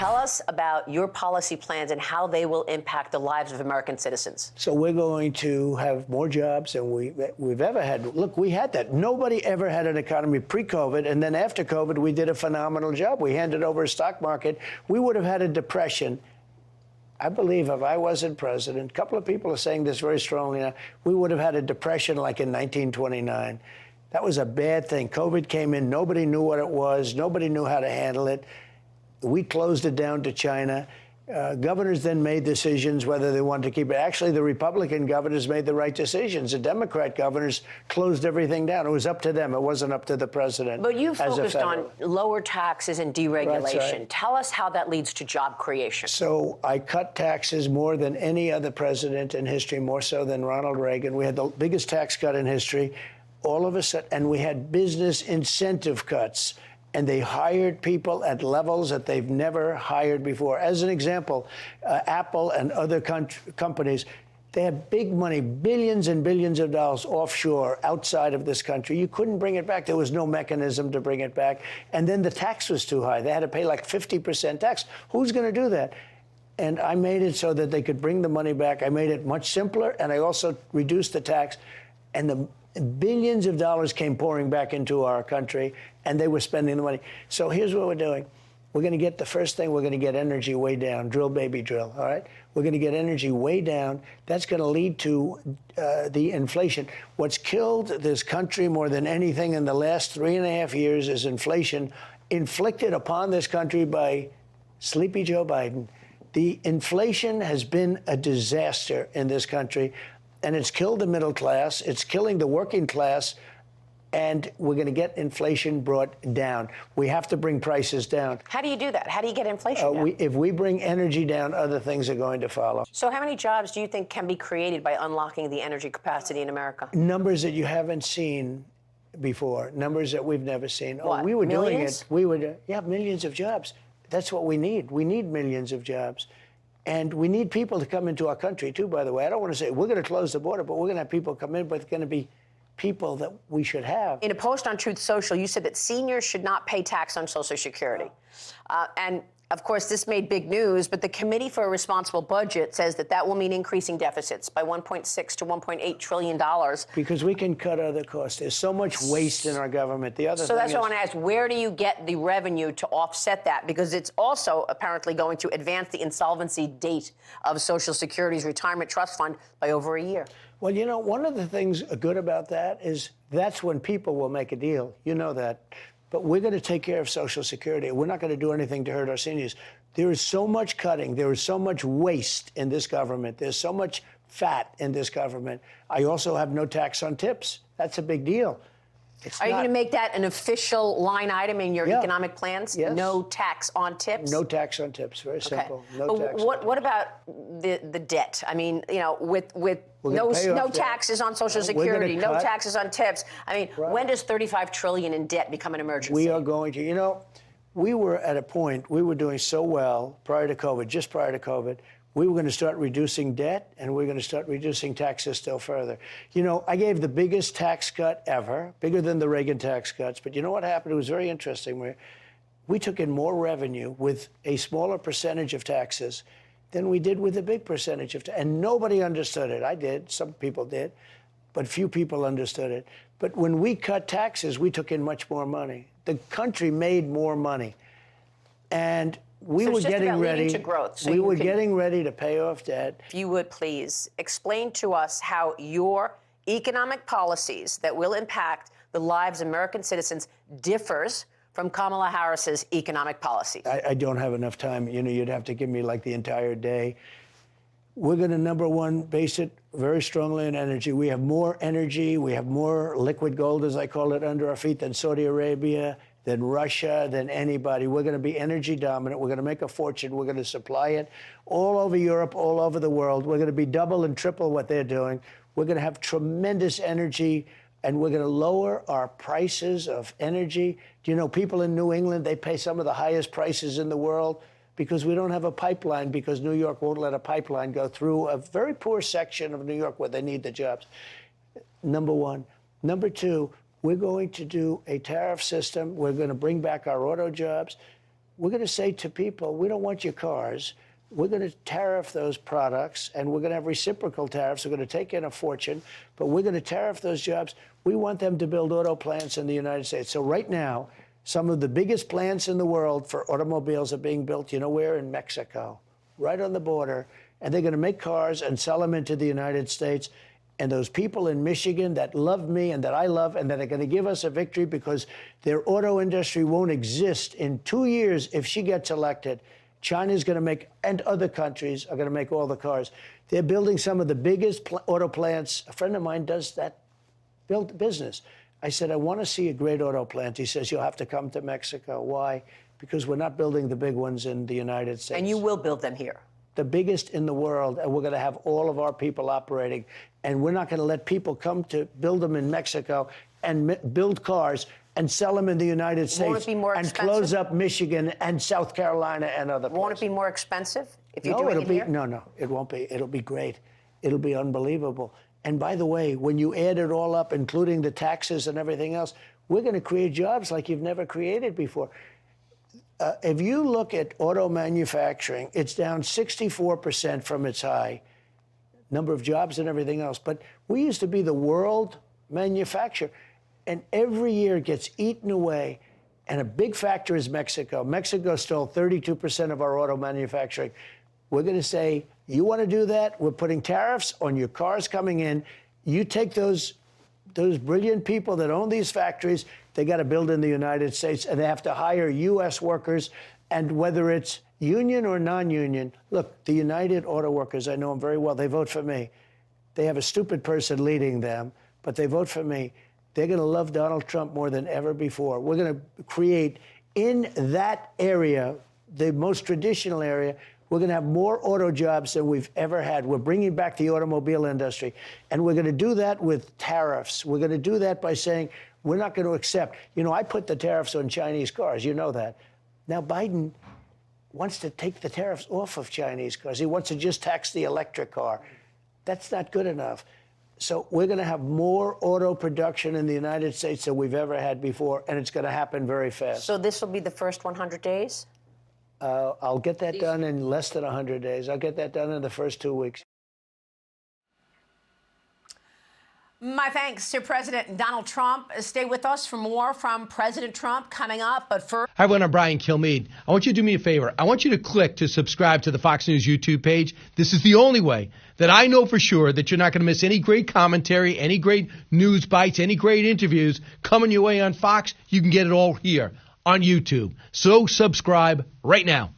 Tell us about your policy plans and how they will impact the lives of American citizens. So we're going to have more jobs than we've ever had. Look, we had that. Nobody ever had an economy pre-COVID, and then after COVID, we did a phenomenal job. We handed over a stock market. We would have had a depression. I believe if I wasn't president, a couple of people are saying this very strongly now, we would have had a depression like in 1929. That was a bad thing. COVID came in. Nobody knew what it was. Nobody knew how to handle it. We closed it down to China. Governors then made decisions whether they wanted to keep it. Actually, the Republican governors made the right decisions. The Democrat governors closed everything down. It was up to them. It wasn't up to the president. But you focused on lower taxes and deregulation. That's right. Tell us how that leads to job creation. So I cut taxes more than any other president in history, more so than Ronald Reagan. We had the biggest tax cut in history. All of a sudden, and we had business incentive cuts. And they hired people at levels that they've never hired before. As an example, Apple and other companies, they had big money, billions and billions of dollars offshore outside of this country. You couldn't bring it back. There was no mechanism to bring it back. And then the tax was too high. They had to pay like 50% tax. Who's going to do that? And I made it so that they could bring the money back. I made it much simpler, and I also reduced the tax. And the billions of dollars came pouring back into our country, and they were spending the money. So here's what we're doing. We're going to get the first thing, we're going to get energy way down. Drill, baby, drill, all right? We're going to get energy way down. That's going to lead to the inflation. What's killed this country more than anything in the last 3.5 years is inflation inflicted upon this country by Sleepy Joe Biden. The inflation has been a disaster in this country. And it's killed the middle class, it's killing the working class, and we're going to get inflation brought down. We have to bring prices down. How do you do that? How do you get inflation down? If we bring energy down, other things are going to follow. So how many jobs do you think can be created by unlocking the energy capacity in America? Numbers that you haven't seen before, numbers that we've never seen. What, Oh, we were millions? doing it. We would, yeah, millions of jobs. That's what we need. We need millions of jobs. And we need people to come into our country, too, by the way. I don't want to say we're going to close the border, but we're going to have people come in, but it's going to be people that we should have. In a post on Truth Social, you said that seniors should not pay tax on Social Security. And, of course, this made big news, but the Committee for a Responsible Budget says that that will mean increasing deficits by $1.6 to $1.8 trillion. Because we can cut other costs. There's so much waste in our government. The other So that's what I want to ask. Where do you get the revenue to offset that? Because it's also apparently going to advance the insolvency date of Social Security's retirement trust fund by over a year. Well, you know, one of the things good about that is that's when people will make a deal. You know that. But we're going to take care of Social Security. We're not going to do anything to hurt our seniors. There is so much cutting. There is so much waste in this government. There's so much fat in this government. I also have no tax on tips. That's a big deal. Are you going to make that an official line item in your economic plans? Yes. No tax on tips? No tax on tips. Very simple. Okay. No tax. What about the debt? I mean, you know, with no taxes on Social Security, no taxes on tips. I mean, when does $35 trillion in debt become an emergency? We are going to, you know, we were at a point, we were doing so well prior to COVID, just prior to COVID, we were going to start reducing debt, and we're going to start reducing taxes still further. You know, I gave the biggest tax cut ever, bigger than the Reagan tax cuts. But you know what happened? It was very interesting. We took in more revenue with a smaller percentage of taxes than we did with a big percentage of taxes. And nobody understood it. I did. Some people did. But few people understood it. But when we cut taxes, we took in much more money. The country made more money. And we were getting ready to growth. So we were getting ready to pay off debt. If you would please explain to us how your economic policies that will impact the lives of American citizens differs from Kamala Harris's economic policies. I don't have enough time. You know, you'd have to give me like the entire day. We're going to, number one, base it very strongly on energy. We have more energy. We have more liquid gold, as I call it, under our feet than Saudi Arabia, than Russia, than anybody. We're going to be energy dominant. We're going to make a fortune. We're going to supply it all over Europe, all over the world. We're going to be double and triple what they're doing. We're going to have tremendous energy, and we're going to lower our prices of energy. Do you know, people in New England, they pay some of the highest prices in the world because we don't have a pipeline, because New York won't let a pipeline go through a very poor section of New York where they need the jobs. Number one. Number two, we're going to do a tariff system. We're going to bring back our auto jobs. we're going to say to people, we don't want your cars. We're going to tariff those products, and we're going to have reciprocal tariffs. We're going to take in a fortune, but we're going to tariff those jobs. We want them to build auto plants in the United States. So right now, some of the biggest plants in the world for automobiles are being built, you know where? In Mexico, right on the border. And they're going to make cars and sell them into the United States. And those people in Michigan that love me and that I love and that are going to give us a victory because their auto industry won't exist in 2 years if she gets elected. China's going to make, and other countries are going to make all the cars. They're building some of the biggest auto plants. A friend of mine does that business. I said, I want to see a great auto plant. He says, you'll have to come to Mexico. Why? Because we're not building the big ones in the United States. And you will build them here. The biggest in the world, and we're going to have all of our people operating. And we're not going to let people come to build them in Mexico and build cars and sell them in the United States. Won't it be more expensive? And close up Michigan and South Carolina and other places. Won't it be more expensive if you're No, doing it'll it be here? no, it won't be. It'll be great. It'll be unbelievable. And by the way, when you add it all up, including the taxes and everything else, we're going to create jobs like you've never created before. If you look at auto manufacturing, it's down 64% from its high, number of jobs and everything else. But we used to be the world manufacturer, and every year it gets eaten away. And a big factor is Mexico. Mexico stole 32% of our auto manufacturing. We're going to say, you want to do that? We're putting tariffs on your cars coming in. You take those brilliant people that own these factories, they got to build in the United States, and they have to hire U.S. workers. And whether it's union or non-union, look, the United Auto Workers, I know them very well. They vote for me. They have a stupid person leading them, but they vote for me. They're going to love Donald Trump more than ever before. We're going to create in that area, the most traditional area, we're going to have more auto jobs than we've ever had. We're bringing back the automobile industry. And we're going to do that with tariffs. We're going to do that by saying we're not going to accept. You know, I put the tariffs on Chinese cars. You know that. Now, Biden wants to take the tariffs off of Chinese cars. He wants to just tax the electric car. That's not good enough. So we're going to have more auto production in the United States than we've ever had before, and it's going to happen very fast. So this will be the first 100 days? I'll get that done in less than 100 days. I'll get that done in the first 2 weeks. My thanks to President Donald Trump. Stay with us for more from President Trump coming up. But first, Hi, everyone. I'm Brian Kilmeade. I want you to do me a favor. I want you to click to subscribe to the Fox News YouTube page. This is the only way that I know for sure that you're not going to miss any great commentary, any great news bites, any great interviews coming your way on Fox. You can get it all here on YouTube. So subscribe right now.